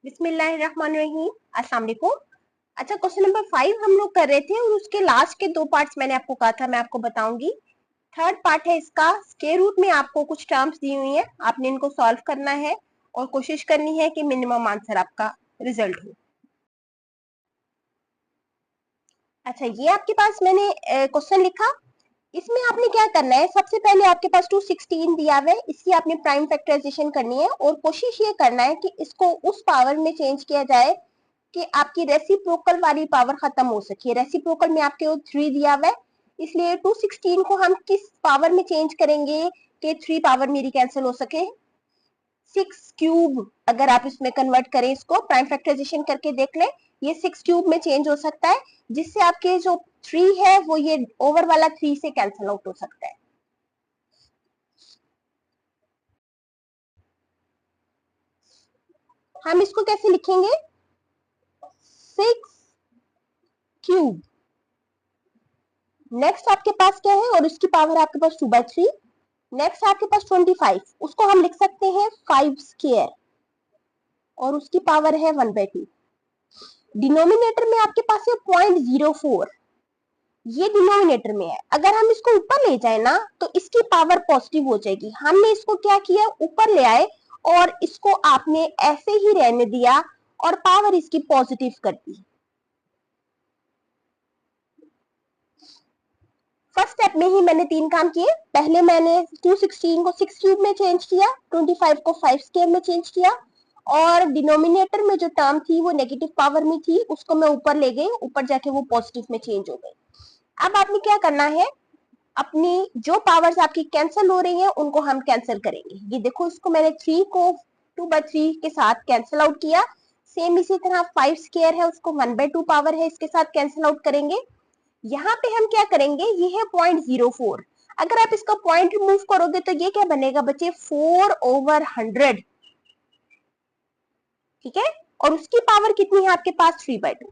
बिस्मिल्लाहिर्रहमानिर्रहीम। अस्सलाम वालेकुम। अच्छा, क्वेश्चन नंबर 5 हम लोग कर रहे थे और उसके लास्ट के 2 पार्ट्स मैंने आपको कहा था मैं आपको बताऊंगी। थर्ड पार्ट है इसका। स्क्वायर रूट में आपको कुछ टर्म्स दी हुई है, आपने इनको सॉल्व करना है और कोशिश करनी है कि मिनिमम आंसर आपका रिजल्ट हो। अच्छा, ये आपके पास मैंने क्वेश्चन लिखा। इसमें आपने क्या करना है, सबसे पहले आपके पास 216 दिया हुआ है, इसकी आपने प्राइम फैक्टराइजेशन करनी है और कोशिश ये करना है कि इसको उस पावर में चेंज किया जाए कि आपकी रेसिप्रोकल वाली पावर खत्म हो सके। रेसिप्रोकल में आपके 3 दिया हुआ है, इसलिए 216 को हम किस पावर में चेंज करेंगे कि 3 पावर मेरी कैंसिल हो सके। 6 क्यूब अगर आप इसमें कन्वर्ट करें, इसको प्राइम फैक्टराइजेशन करके देख लें, ये 6 क्यूब में चेंज हो सकता है, जिससे आपके जो 3 है वो ये ओवर वाला 3 से कैंसिल आउट हो सकता है। हम इसको कैसे लिखेंगे, 6 क्यूब। नेक्स्ट आपके पास क्या है, और इसकी पावर आपके पास 2/3। नेक्स्ट आपके पास 25, उसको हम लिख सकते हैं 5 स्क्वायर और उसकी पावर है 1/2। डिनोमिनेटर में आपके पास है 0.04, ये डिनोमिनेटर में है। अगर हम इसको ऊपर ले जाए ना तो इसकी पावर पॉजिटिव हो जाएगी। हमने इसको क्या किया, ऊपर ले आए और इसको आपने ऐसे ही रहने दिया और पावर इसकी पॉजिटिव कर दी। फर्स्ट स्टेप में ही मैंने 3 काम किए। पहले मैंने 216 को 6 क्यूब में चेंज किया, 25 को 5 स्क्वायर में चेंज किया और डिनोमिनेटर में जो टर्म थी वो नेगेटिव पावर में थी, उसको मैं ऊपर ले गई, ऊपर जाके वो पॉजिटिव में चेंज हो गई। अब आपने क्या करना है, अपनी जो पावर्स आपकी कैंसिल हो रही हैं उनको हम कैंसिल करेंगे। ये देखो, इसको मैंने 3 को 2/3 के साथ कैंसिल आउट किया। सेम इसी तरह 5 स्क्वायर है, उसको 1/2 पावर है, इसके साथ कैंसिल आउट करेंगे। यहाँ पे हम क्या करेंगे, ये है 0.04। अगर आप इसका पॉइंट रिमूव करोगे तो ये क्या बनेगा बच्चे, 4/100। ठीक है, और उसकी पावर कितनी है आपके पास, 3/2।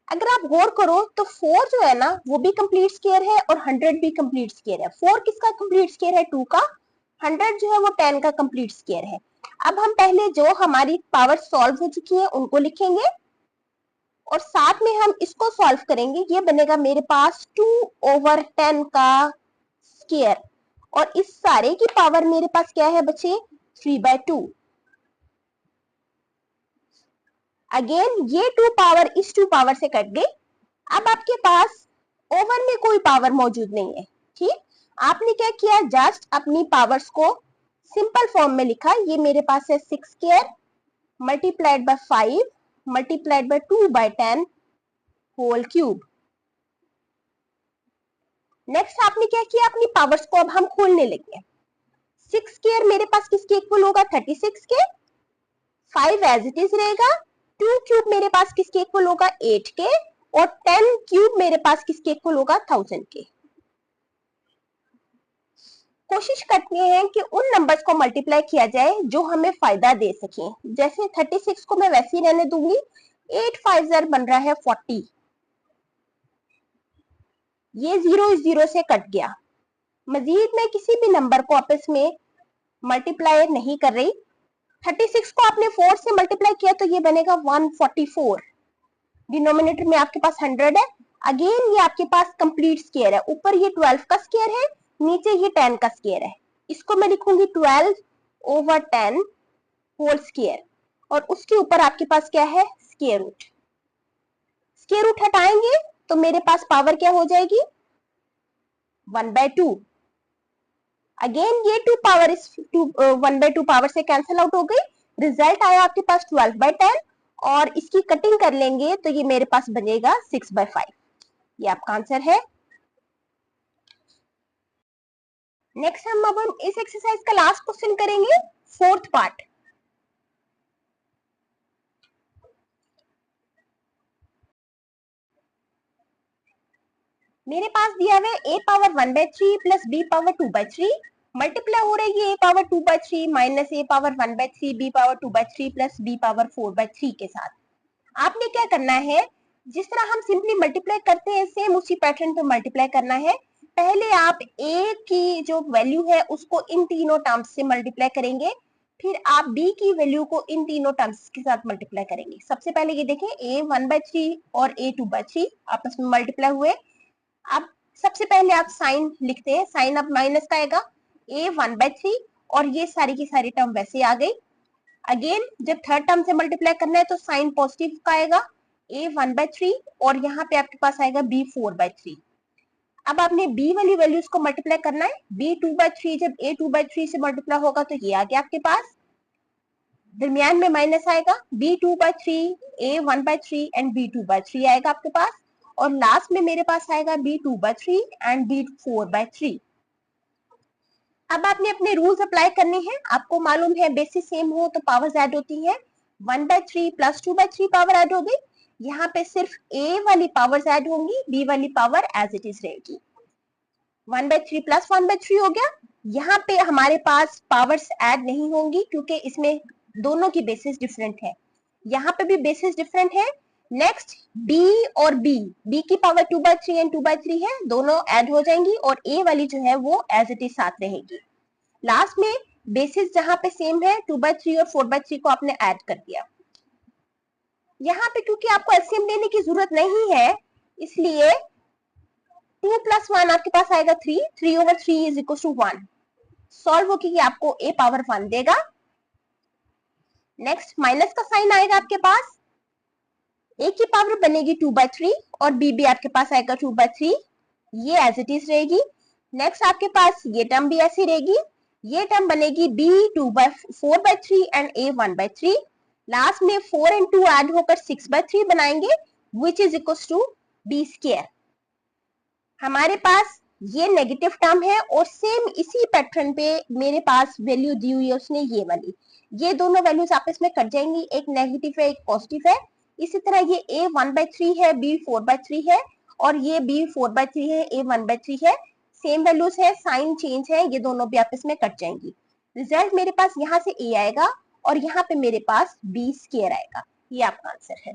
अगर आप गौर करो तो 4 जो है ना वो भी कंप्लीट स्क्वायर है और 100 भी कंप्लीट स्क्वायर है। 4 किसका कंप्लीट स्क्वायर है, 2 का। 100 जो है वो 10 का कंप्लीट स्क्वायर है। अब हम पहले जो हमारी पावर सॉल्व हो चुकी है उनको लिखेंगे और साथ में हम इसको सॉल्व करेंगे। ये बनेगा मेरे पास 2/10 का स्क्वायर और इस सारे की पावर मेरे पास क्या है बच्चे, 3/2। अगेन ये 2 पावर इस 2 पावर से कट गई। अब आपके पास ओवर में कोई पावर मौजूद नहीं है। ठीक, आपने क्या किया, जस्ट अपनी पावर्स को सिंपल फॉर्म में लिखा। ये मेरे पास है 6 square multiplied by 5 multiplied by 2/10 whole cube. Next आपने क्या किया, अपनी पावर्स को अब हम खोलने लगे। 6 स्क्वायर मेरे पास किसके इक्वल होगा, 36 के। 5 एज इट इज रहेगा। 2 क्यूब मेरे पास किसके इक्वल होगा, 8 के। और 10 क्यूब मेरे पास किसके इक्वल होगा, 1000 के। कोशिश करते हैं कि उन नंबर्स को मल्टीप्लाई किया जाए जो हमें फायदा दे सके। जैसे 36 को मैं वैसे ही रहने दूंगी। 8 5 बन रहा है 40। ये 0 से कट गया। मजीद मैं किसी भी नंबर को आपस में मल्टीप्लाई नहीं कर रही। 36 को आपने 4 से मल्टीप्लाई किया तो ये बनेगा 144। डिनोमिनेटर में आपके पास 100 है। अगेन ये आपके पास कंप्लीट स्क्वायर है, ऊपर ये 12 का स्क्वायर है, नीचे ये 10 का स्क्वायर है। इसको मैं लिखूंगी 12/10 होल स्क्वायर और उसके ऊपर आपके पास क्या है, स्क्वायर रूट। स्क्वायर रूट हटाएंगे तो मेरे पास पावर क्या हो जाएगी, 1/2। अगेन ये 2 पावर इस 1/2 पावर से कैंसिल आउट हो गई। रिजल्ट आया आपके पास 12/10 और इसकी कटिंग कर लेंगे तो ये मेरे पास बनेगा 6/5। ये आपका आंसर है। नेक्स्ट हम इस एक्सरसाइज का लास्ट क्वेश्चन करेंगे, फोर्थ पार्ट। मेरे पास दिया हुआ है a power 1/3 plus b power 2/3 multiply हो रही है a power 2/3 minus a power 1/3 b power 2/3 plus b power 4/3 के साथ। आपने क्या करना है, जिस तरह हम सिंपली मल्टीप्लाई करते हैं सेम उसी पैटर्न पे मल्टीप्लाई करना है। पहले आप a की जो वैल्यू है उसको इन तीनों टर्म्स से मल्टीप्लाई करेंगे। फिर आप b की वैल्यू को इन तीनों टर्म्स के साथ मल्टीप्लाई करेंगे। सबसे पहले ये देखें a 1/3 और a 2/3 आपस में मल्टीप्लाई हुए। अब सबसे पहले आप साइन लिखते हैं, साइन अब माइनस का आएगा a 1/3 और ये सारी की सारी टर्म वैसे आ गई। अगेन जब थर्ड टर्म से मल्टीप्लाई करना है तो साइन पॉजिटिव का आएगा a 1/3 और यहाँ पे आपके पास आएगा b 4/3। अब आपने b वाली वैल्यूज को मल्टीप्लाई करना है, b 2/3 जब a 2/3 से मल्टीप्लाई होगा तो ये आ गया आपके पास, दरमियान में माइनस आएगा b 2/3 a 1/3 एंड b 2/3 आएगा आपके पास, और लास्ट में मेरे पास आएगा b 2/3 एंड b 4/3। अब आपने अपने रूल्स अप्लाई करने हैं। आपको मालूम है बेसिस सेम हो तो पावर्स ऐड होती है, 1/3 प्लस 2/3 पावर ऐड होगी। यहाँ पे सिर्फ a वाली पावर्स ऐड होंगी, b वाली पावर एज इट इज रहेगी। 1/3 प्लस 1/3 हो गया। यहाँ पे हमारे पास पावर्स ऐड नहीं होंगी क्योंकि इसमें दोनों की बेसिस डिफरेंट है, यहाँ पे भी बेसिस डिफरेंट है। नेक्स्ट b और b की पावर 2/3 एंड 2/3 है, दोनों ऐड हो जाएंगी और a वाली जो है वो एज इट इज साथ रहेगी। लास्ट में बेसिस जहां पे सेम है 2/3 और 4/3 को आपने ऐड कर दिया। यहाँ पे क्योंकि आपको एलसीएम लेने की जरूरत नहीं है इसलिए 2 + 1 आपके पास आएगा 3, 3/3 इज इक्वल टू 1। सॉल्व होके आपको a पावर 1 देगा। नेक्स्ट माइनस का साइन आएगा आपके पास, a की पावर बनेगी 2/3 और b भी आपके पास आएगा 2/3, ये एज इट इज रहेगी। नेक्स्ट आपके पास ये टर्म भी ऐसी रहेगी, ये टर्म बनेगी b 4/3 एंड a 1/3। लास्ट में 4 एंड 2 ऐड होकर 6/3 बनाएंगे which is equal to b square. हमारे पास ये नेगेटिव टर्म है और सेम इसी पैटर्न पे मेरे पास वैल्यू दी हुई है उसने ये वाली, ये दोनों वैल्यूज आपस में कट जाएंगी, एक नेगेटिव है एक पॉजिटिव है। इसी तरह ये a 1/3 है, b 4/3 है और ये b 4/3 है, a 1/3 है, सेम वैल्यूज है, साइन चेंज है, ये दोनों भी आपस में कट जाएंगी। रिजल्ट मेरे पास यहाँ से a आएगा और यहाँ पे मेरे पास b स्क्वायर आएगा। ये आपका आंसर है।